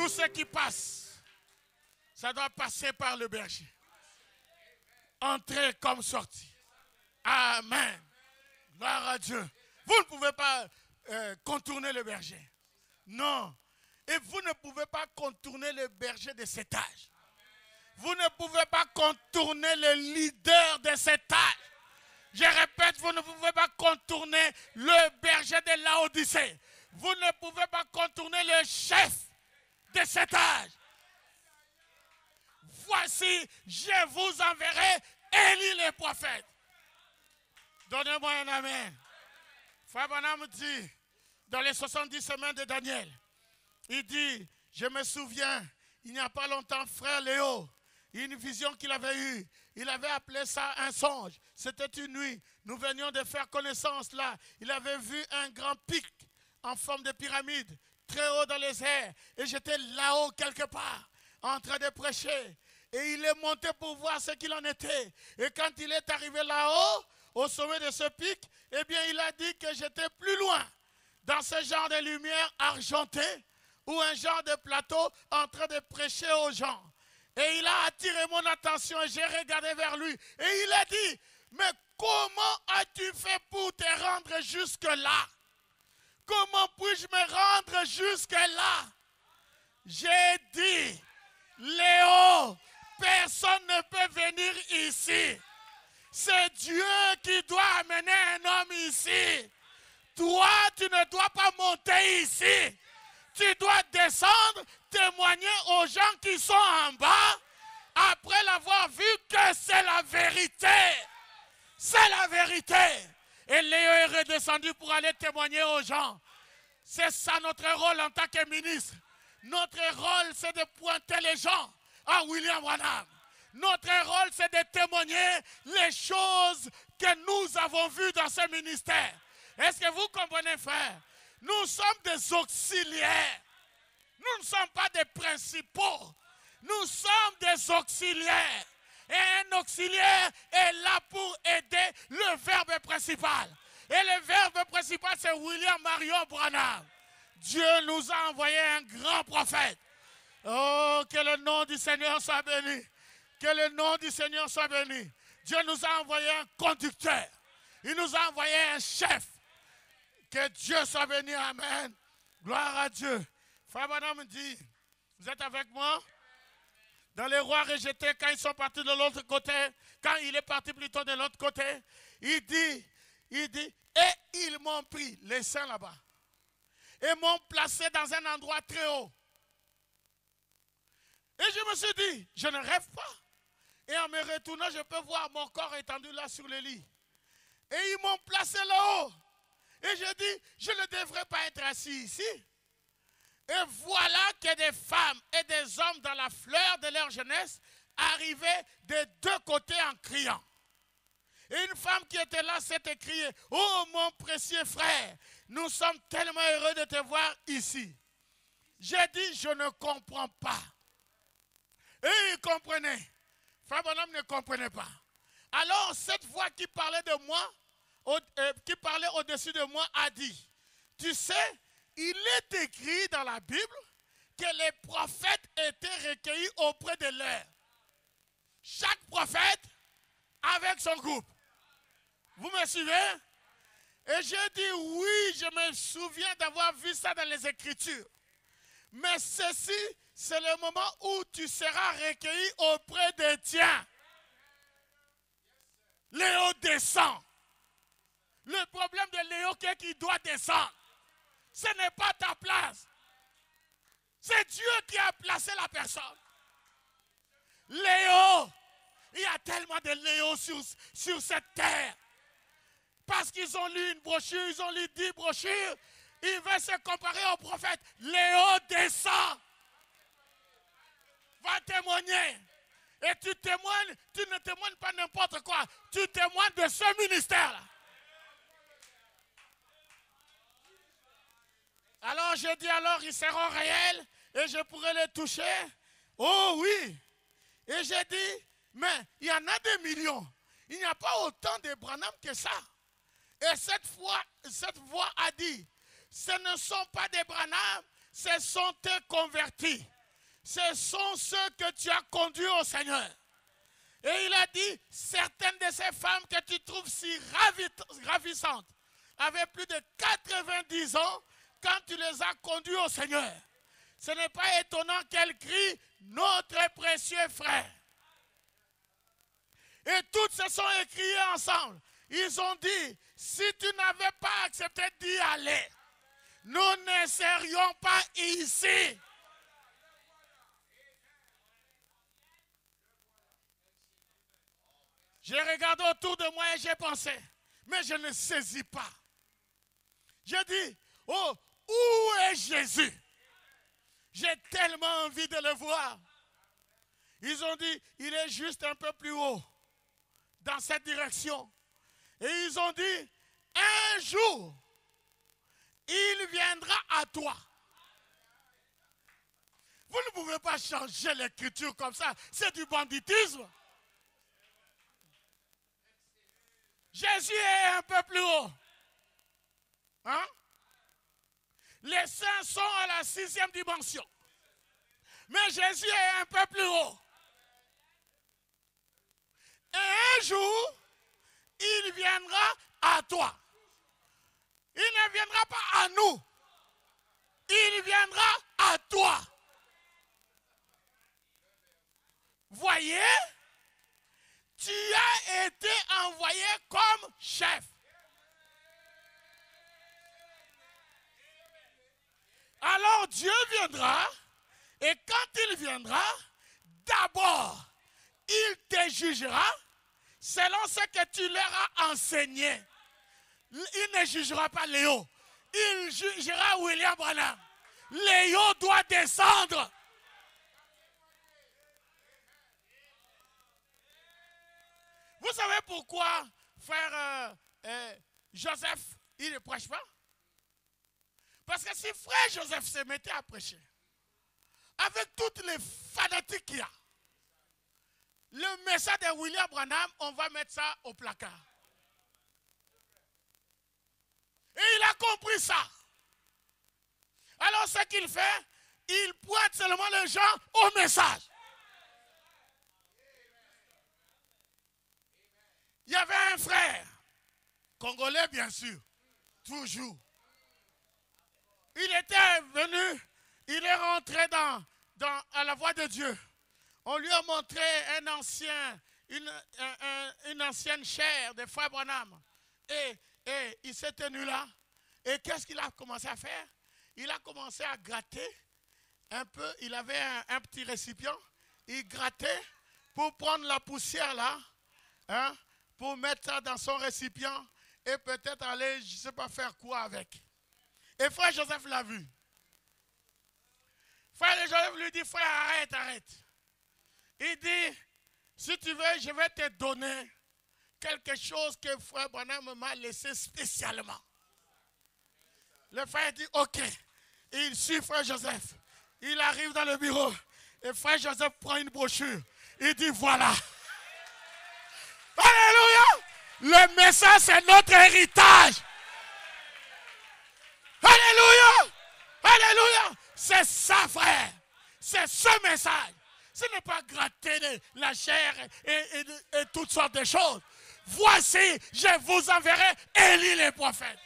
Tout ce qui passe, ça doit passer par le berger. Entrer comme sortie. Amen. Gloire à Dieu. Vous ne pouvez pas contourner le berger. Non. Et vous ne pouvez pas contourner le berger de cet âge. Vous ne pouvez pas contourner le leader de cet âge. Je répète, vous ne pouvez pas contourner le berger de Laodicée. Vous ne pouvez pas contourner le chef de cet âge. Voici, je vous enverrai Élie le prophète. Donnez-moi un amen. Frère Branham dit, dans les 70 semaines de Daniel, il dit, je me souviens, il n'y a pas longtemps, frère Léo, une vision qu'il avait eue. Il avait appelé ça un songe. C'était une nuit. Nous venions de faire connaissance là. Il avait vu un grand pic en forme de pyramide, très haut dans les airs. Et j'étais là-haut quelque part, en train de prêcher. Et il est monté pour voir ce qu'il en était. Et quand il est arrivé là-haut, au sommet de ce pic, eh bien, il a dit que j'étais plus loin, dans ce genre de lumière argentée, ou un genre de plateau en train de prêcher aux gens. Et il a attiré mon attention et j'ai regardé vers lui. Et il a dit, mais comment as-tu fait pour te rendre jusque-là? Comment puis-je me rendre jusque-là? J'ai dit, Léo, personne ne peut venir ici. C'est Dieu qui doit amener un homme ici. Toi, tu ne dois pas monter ici. Tu dois descendre, témoigner aux gens qui sont en bas, après l'avoir vu que c'est la vérité. C'est la vérité. Et Léo est redescendu pour aller témoigner aux gens. C'est ça notre rôle en tant que ministre. Notre rôle, c'est de pointer les gens à William Branham. Notre rôle, c'est de témoigner les choses que nous avons vues dans ce ministère. Est-ce que vous comprenez, frère? Nous sommes des auxiliaires. Nous ne sommes pas des principaux. Nous sommes des auxiliaires. Et un auxiliaire est là pour aider le verbe principal. Et le verbe principal, c'est William Marion Branham. Dieu nous a envoyé un grand prophète. Oh, que le nom du Seigneur soit béni. Que le nom du Seigneur soit béni. Dieu nous a envoyé un conducteur. Il nous a envoyé un chef. Que Dieu soit béni. Amen. Gloire à Dieu. Frère Branham dit, vous êtes avec moi? Dans les rois rejetés, quand ils sont partis de l'autre côté, quand il est parti plutôt de l'autre côté, il dit, et ils m'ont pris, les saints là-bas, et m'ont placé dans un endroit très haut. Et je me suis dit, je ne rêve pas. Et en me retournant, je peux voir mon corps étendu là sur le lit. Et ils m'ont placé là-haut. Et je dis, je ne devrais pas être assis ici. Et voilà que des femmes et des hommes dans la fleur de leur jeunesse arrivaient des deux côtés en criant. Et une femme qui était là s'est écriée, « Oh mon précieux frère, nous sommes tellement heureux de te voir ici. » J'ai dit, je ne comprends pas. Et ils comprenaient. Frère Branham ne comprenait pas. Alors cette voix qui parlait de moi, qui parlait au-dessus de moi, a dit, tu sais, il est écrit dans la Bible que les prophètes étaient recueillis auprès de leur. Chaque prophète avec son groupe. Vous me suivez? Et j'ai dit oui, je me souviens d'avoir vu ça dans les Écritures. Mais ceci, c'est le moment où tu seras recueilli auprès des tiens. Léo descend. Le problème de Léo, c'est qu'il doit descendre. Ce n'est pas ta place. C'est Dieu qui a placé la personne. Léo, il y a tellement de Léo sur cette terre. Parce qu'ils ont lu une brochure, ils ont lu 10 brochures. Ils veulent se comparer au prophète. Léo descend. Va témoigner. Et tu témoignes, tu ne témoignes pas n'importe quoi. Tu témoignes de ce ministère-là. Alors je dis alors ils seront réels et je pourrai les toucher. Oh oui. Et j'ai dit, mais il y en a des millions. Il n'y a pas autant de Branham que ça. Et cette voix a dit, ce ne sont pas des Branham, ce sont tes convertis. Ce sont ceux que tu as conduits au Seigneur. Et il a dit, certaines de ces femmes que tu trouves si ravissantes, avaient plus de 90 ans quand tu les as conduits au Seigneur. Ce n'est pas étonnant qu'elles crient, notre précieux frère. Et toutes se sont écriées ensemble. Ils ont dit, si tu n'avais pas accepté d'y aller, nous ne serions pas ici. J'ai regardé autour de moi et j'ai pensé, mais je ne saisis pas. J'ai dit, oh, où est Jésus? J'ai tellement envie de le voir. Ils ont dit, il est juste un peu plus haut, dans cette direction. Et ils ont dit, un jour, il viendra à toi. Vous ne pouvez pas changer l'écriture comme ça. C'est du banditisme. Jésus est un peu plus haut. Hein? Les saints sont à la 6e dimension. Mais Jésus est un peu plus haut. Et un jour, il viendra à toi. Il ne viendra pas à nous. Il viendra à toi. Voyez, tu as été envoyé comme chef. Alors Dieu viendra, et quand il viendra, d'abord, il te jugera selon ce que tu leur as enseigné. Il ne jugera pas Léo, il jugera William Branham. Léo doit descendre. Vous savez pourquoi frère Joseph, il ne prêche pas? Parce que si frère Joseph se mettait à prêcher, avec toutes les fanatiques qu'il y a, le message de William Branham, on va mettre ça au placard. Et il a compris ça. Alors ce qu'il fait, il pointe seulement les gens au message. Il y avait un frère, congolais bien sûr, toujours. Il était venu, il est rentré à la voie de Dieu. On lui a montré une ancienne chaire de frère Branham. Et il s'est tenu là. Et qu'est-ce qu'il a commencé à faire? Il a commencé à gratter un peu. Il avait un petit récipient. Il grattait pour prendre la poussière là. Hein, pour mettre ça dans son récipient. Et peut-être aller, je ne sais pas faire quoi avec. Et frère Joseph l'a vu. Frère Joseph lui dit, frère, arrête. Il dit, si tu veux, je vais te donner quelque chose que frère Branham m'a laissé spécialement. Le frère dit, ok. Il suit frère Joseph. Il arrive dans le bureau. Et frère Joseph prend une brochure. Il dit, voilà. Alléluia. Le message, c'est notre héritage. Alléluia. Alléluia. C'est ça, frère. C'est ce message. Ce n'est pas gratter la chair et toutes sortes de choses. Voici, je vous enverrai Élie le prophète.